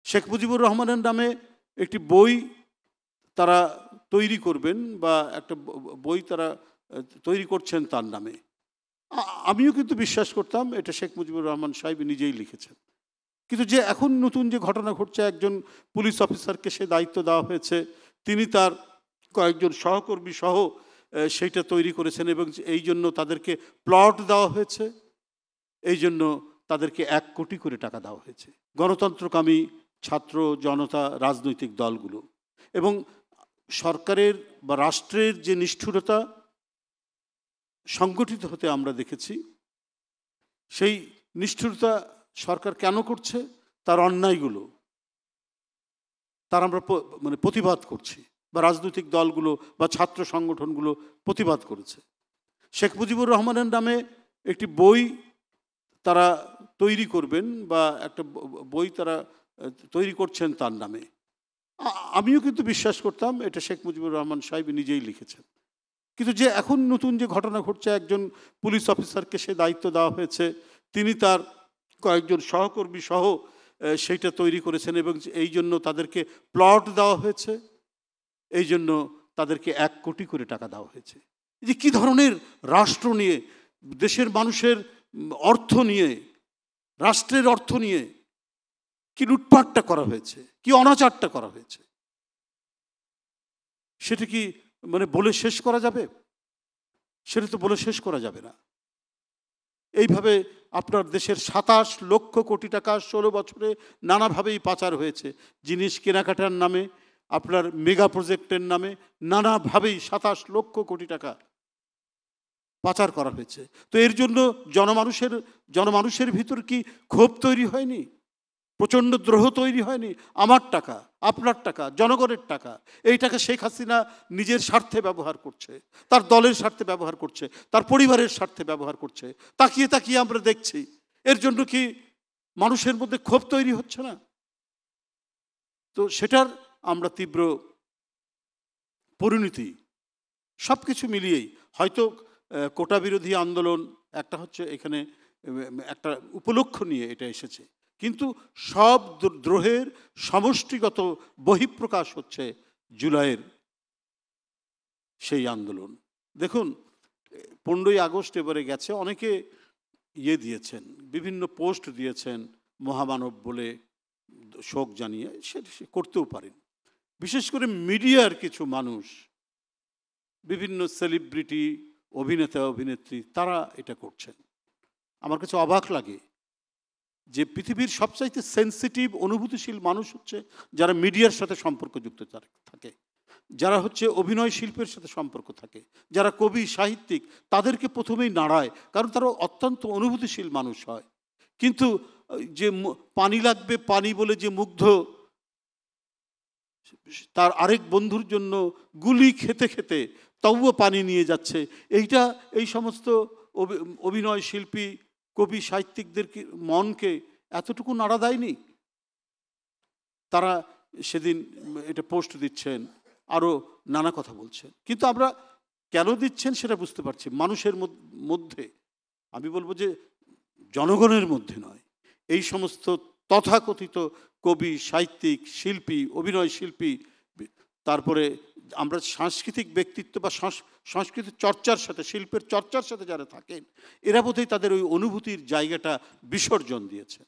শেখ মুজিবুর রহমানের নামে একটি বই তারা তৈরি করবেন বা একটা বই তারা তৈরি করছেন তার নামে। আমিও কিন্তু বিশ্বাস করতাম এটা শেখ মুজিবুর রহমান সাহেব নিজেই লিখেছেন। কিন্তু যে এখন নতুন যে ঘটনা ঘটছে, একজন পুলিশ অফিসারকে সে দায়িত্ব দেওয়া হয়েছে, তিনি তার কয়েকজন সহকর্মী সহ সেইটা তৈরি করেছেন এবং এই জন্য তাদেরকে প্লট দেওয়া হয়েছে, এই জন্য তাদেরকে 1 কোটি করে টাকা দেওয়া হয়েছে। গণতন্ত্রকামী ছাত্র জনতা, রাজনৈতিক দলগুলো এবং সরকারের বা রাষ্ট্রের যে নিষ্ঠুরতা সংগঠিত হতে আমরা দেখেছি, সেই নিষ্ঠুরতা সরকার কেন করছে, তার অন্যায়গুলো তার আমরা প্রতিবাদ করছি, বা রাজনৈতিক দলগুলো বা ছাত্র সংগঠনগুলো প্রতিবাদ করেছে। শেখ মুজিবুর রহমানের নামে একটি বই তারা তৈরি করবেন বা একটা বই তারা তৈরি করছেন তার নামে। আমিও কিন্তু বিশ্বাস করতাম এটা শেখ মুজিবুর রহমান সাহেব নিজেই লিখেছেন। কিন্তু যে এখন নতুন যে ঘটনা ঘটছে, একজন পুলিশ অফিসারকে সে দায়িত্ব দেওয়া হয়েছে, তিনি তার কয়েকজন সহকর্মী সহ সেইটা তৈরি করেছেন এবং এই জন্য তাদেরকে প্লট দেওয়া হয়েছে, এই জন্য তাদেরকে 1 কোটি করে টাকা দেওয়া হয়েছে। এই যে কী ধরনের রাষ্ট্র নিয়ে, দেশের মানুষের অর্থ নিয়ে, রাষ্ট্রের অর্থ নিয়ে কি লুটপাটটা করা হয়েছে, কি অনাচারটা করা হয়েছে, সেটা কি বলে শেষ করা যাবে? সেটা তো বলে শেষ করা যাবে না। এইভাবে আপনার দেশের 27 লক্ষ কোটি টাকা 16 বছরে নানাভাবেই পাচার হয়েছে। জিনিস কেনাকাটার নামে, আপনার মেগা প্রজেক্টের নামে নানাভাবেই 27 লক্ষ কোটি টাকা পাচার করা হয়েছে। তো এর জন্য জনমানুষের ভিতর কি ক্ষোভ তৈরি হয়নি? প্রচণ্ড দ্রোহ তৈরি হয়নি? আমার টাকা, আপনার টাকা, জনগণের টাকা, এই টাকা শেখ হাসিনা নিজের স্বার্থে ব্যবহার করছে, তার দলের স্বার্থে ব্যবহার করছে, তার পরিবারের স্বার্থে ব্যবহার করছে। তাকিয়ে তাকিয়ে আমরা দেখছি। এর জন্য কি মানুষের মধ্যে ক্ষোভ তৈরি হচ্ছে না? তো সেটার আমরা তীব্র পরিণতি সব কিছু মিলিয়েই হয়তো কোটা বিরোধী আন্দোলন একটা হচ্ছে, এখানে একটা উপলক্ষ নিয়ে এটা এসেছে, কিন্তু সব দ্রোহের সমষ্টিগত বহিঃপ্রকাশ হচ্ছে জুলাইয়ের সেই আন্দোলন। দেখুন 15ই আগস্ট এবারে গেছে, অনেকে দিয়েছেন, বিভিন্ন পোস্ট দিয়েছেন মহামানব বলে শোক জানিয়ে, সে করতেও পারেন। বিশেষ করে মিডিয়ার কিছু মানুষ, বিভিন্ন সেলিব্রিটি, অভিনেতা অভিনেত্রী, তারা এটা করছেন। আমার কাছে অবাক লাগে যে পৃথিবীর সবচাইতে সেন্সিটিভ অনুভূতিশীল মানুষ হচ্ছে যারা মিডিয়ার সাথে সম্পর্কযুক্ত থাকে, যারা হচ্ছে অভিনয় শিল্পের সাথে সম্পর্ক থাকে, যারা কবি সাহিত্যিক, তাদেরকে প্রথমেই নাড়ায়, কারণ তারা অত্যন্ত অনুভূতিশীল মানুষ হয়। কিন্তু যে পানি লাগবে পানি বলে যে মুগ্ধ, তার আরেক বন্ধুর জন্য গুলি খেতে খেতে তবুও পানি নিয়ে যাচ্ছে, এই সমস্ত অভিনয় শিল্পী, কবি সাহিত্যিকদের মনকে এতটুকু নাড়া দেয়নি? তারা সেদিন এটা পোস্ট দিচ্ছেন, আরও নানা কথা বলছেন, কিন্তু আমরা কেন দিচ্ছেন সেটা বুঝতে পারছি। মানুষের মধ্যে, আমি বলবো যে জনগণের মধ্যে নয়, এই সমস্ত তথাকথিত কবি সাহিত্যিক শিল্পী, অভিনয় শিল্পী, তারপরে আমরা সাংস্কৃতিক ব্যক্তিত্ব বা সংস্কৃতির চর্চার সাথে, শিল্পের চর্চার সাথে যারা থাকেন, এরা বোধহয় তাদের ওই অনুভূতির জায়গাটা বিসর্জন দিয়েছে।